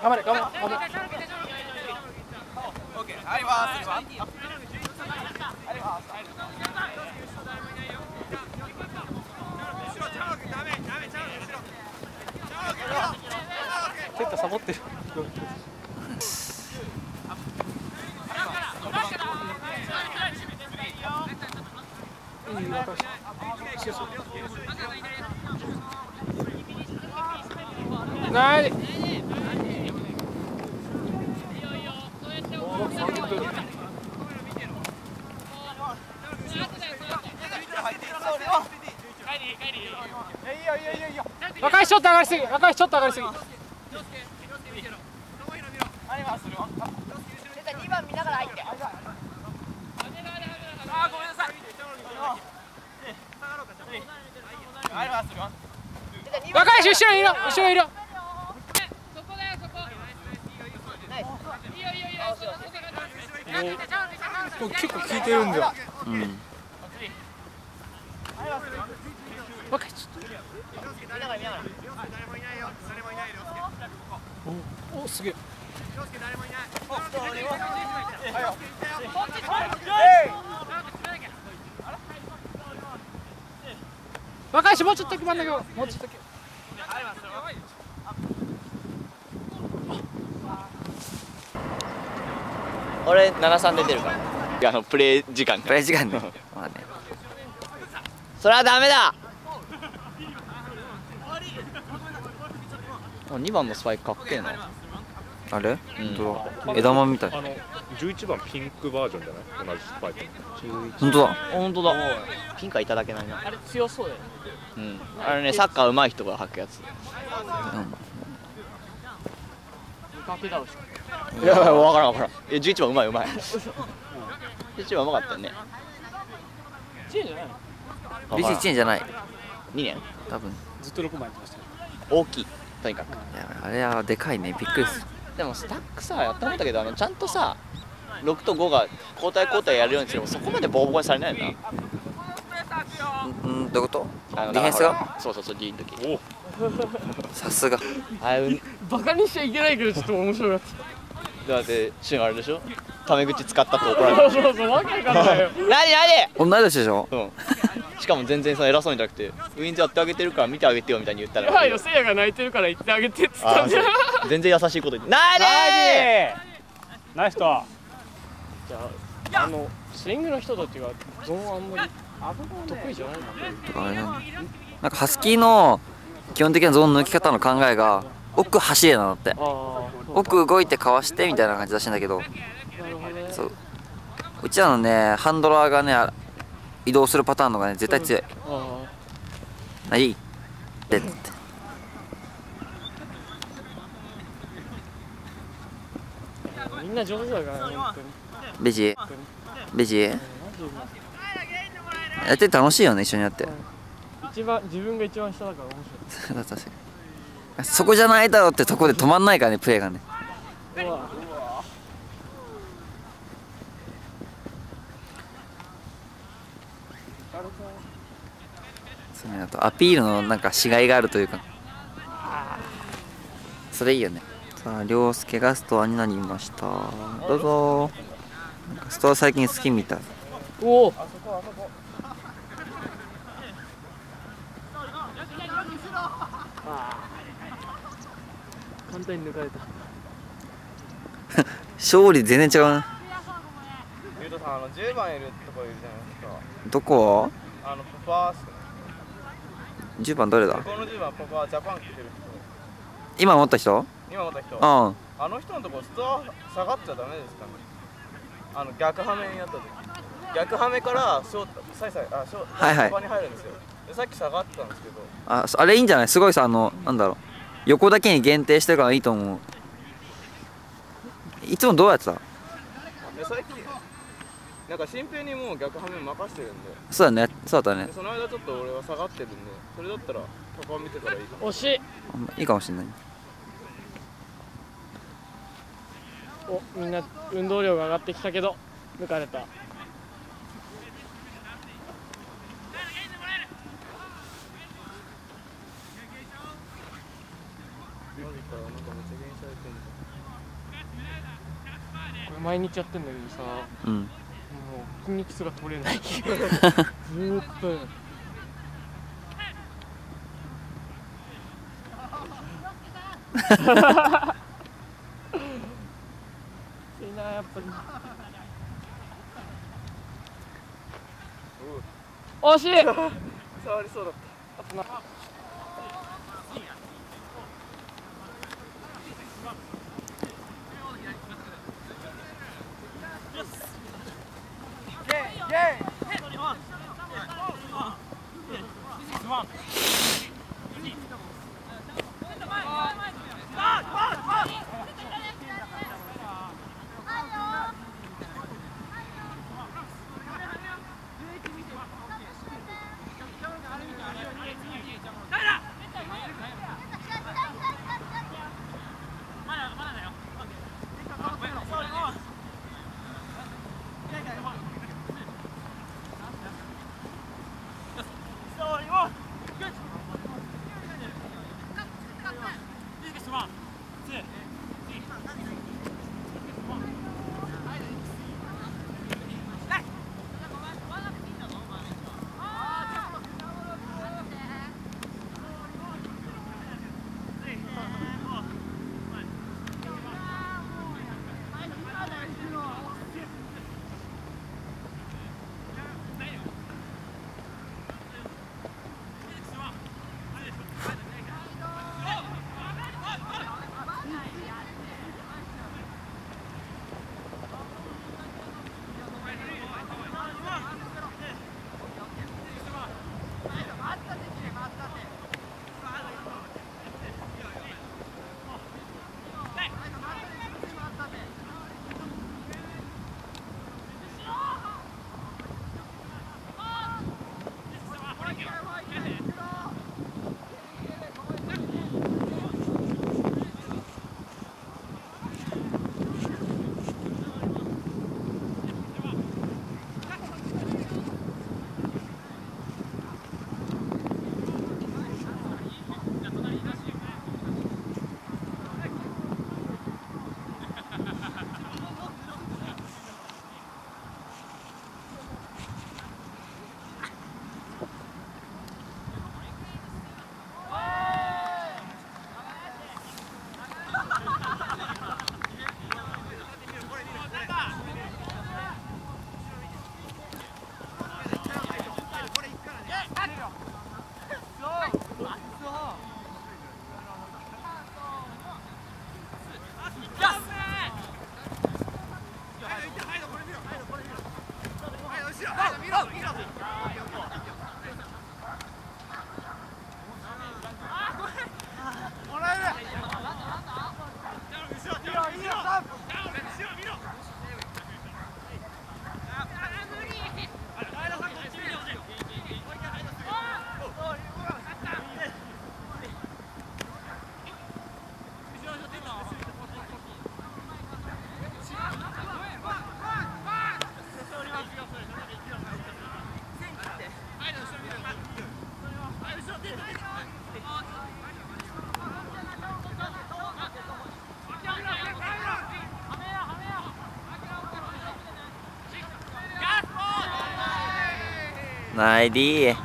頑張れ頑張れ頑張れ。オッケー、あります。セッターサボってる。ない。若いちょっと上がりすぎ。若いちょっと上がりすぎ。2番見ながら入って。あ、ごめんなさい。ありますよ。若いし後ろにいる。後ろにいる。結構効いてるんじゃん。うん。若いちょっと。お、すげえ。若いしもうちょっとだけ真ん中。もうちょっとだけ。俺7-3で出るから。プレイ時間。プレイ時間ね。まあね。それはダメだ。2番のスパイクかっけえな。あれ？枝豆みたい。11番ピンクバージョンじゃない？同じスパイク。本当だ。本当だ。ピンクはいただけないな。あれ強そうだよ。うん。あれね、サッカー上手い人が履くやつ。いや、わからんわからん。11番うまい。11番うまかったよね。1年じゃないの？1年じゃない。2年？多分。ずっと6枚やってましたよ。大きい。とにかく。いや、あれはでかいね。びっくりする。でもスタックさ、やって思ったけど、ちゃんとさ、6と5が交代やるようにしてもそこまでボコボコにされないよな。どういうこと？ディフェンスが？そう、D の時。さすが。バカにしちゃいけないけどちょっと面白かった。だってシュンあれでしょ？タメ口使ったって怒られる。そうわけわかんないよ。同い年でしょ？うん。しかも全然偉そうにじゃなくて、ウィンズやってあげてるから見てあげてよみたいに言ったら。はいよ、せいやが泣いてるから言ってあげてって言ったんじゃん。全然優しいこと言って。ナイスと。じゃあスイングの人たちがゾーンあんまり得意じゃないの？とかあれなんかハスキーの基本的なゾーンの抜き方の考えが奥走れなのって。奥動いてかわしてみたいな感じらしいんだけど、そう。うちらのねハンドラーがね移動するパターンのがね絶対強い。いいでって。みんな上手だからね。ベジやって楽しいよね、一緒にやって。自分が一番下だから面白い。確かに。そこじゃないだろうってとこで止まんないからね、プレーがね。そうね、あとアピールのなんかしがいがあるというか、それいいよね。さあ、涼介がストアになりました。どうぞ。ストア最近好きみたい。おお。簡単に抜かれた。勝利全然違うな。ゆうとさん、10番いるとこいるじゃないですか。どこ？パパーっすね。10番どれだ？この10番パパージャパン着てる人。今持った人？今持った人。うん。あの人のとこストア下がっちゃダメですかね。逆はめにやった時。逆はめからショートに入るんですよ。でさっき下がってたんですけど。あれいいんじゃない？すごいさ、なんだろう。横だけに限定してるからいいと思う。いつもどうやってた？最近なんか新平にもう逆はめ任してるんで。そうだね、そうだったね。その間ちょっと俺は下がってるんで、それだったらパパ見てたらいいかも。惜しい。いいかもしれない。みんな運動量が上がってきたけど抜かれた。からなんかめっちゃ減されてんじこれ毎日やってんだけどさ、うんもう筋肉すら取れないずーっといいなやっぱり惜しいゃん。触りそうだった。あとなナイディー。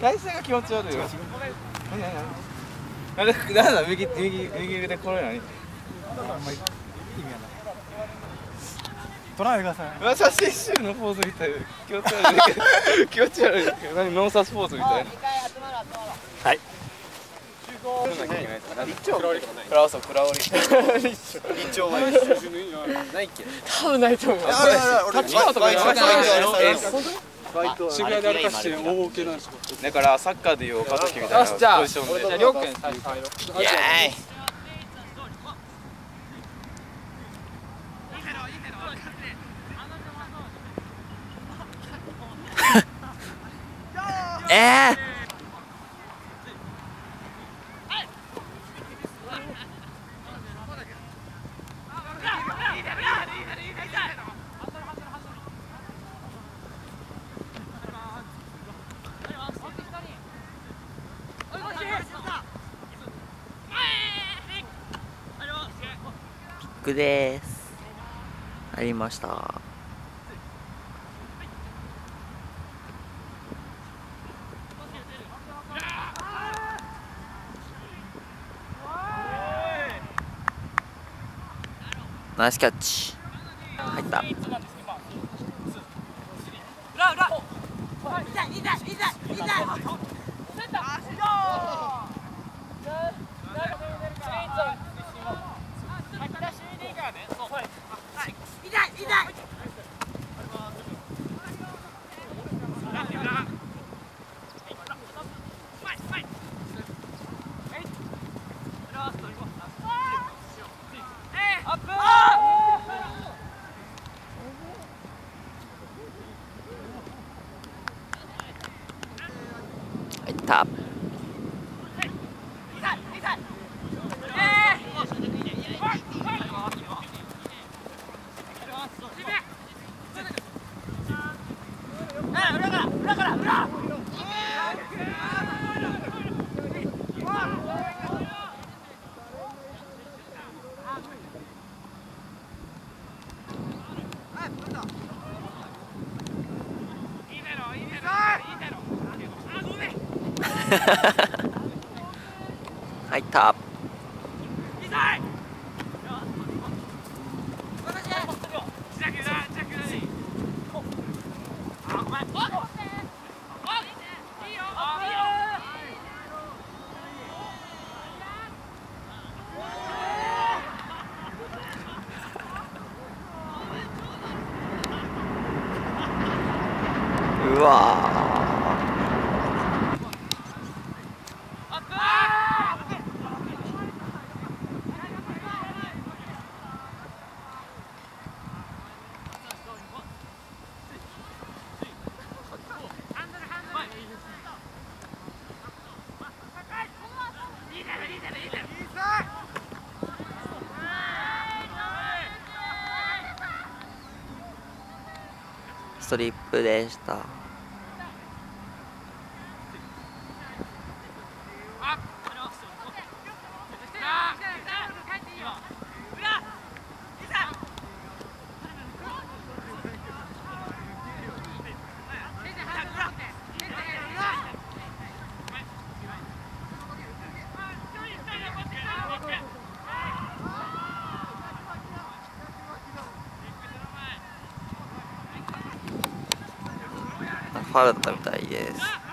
体勢が気持ち悪いよ。なんだ右腕でこれ何？取らないでください。うわ写真集のポーズみたい。気持ち悪いけど気持ち悪いけど何ノンサスポーズみたいな。はい。クラオソクラオリ。ないっけ？多分ないと思う。立川とか渋谷で歩かして大ボケなんですよ。だからサッカーでいう岡崎みたいなよしじゃあポジションで。じゃありょうくん最初入ろう。イエーイ。クです。入りました。ナイスキャッチ。入った。入った。入った。うわー。ストリップでした。ファウルだったみたいです。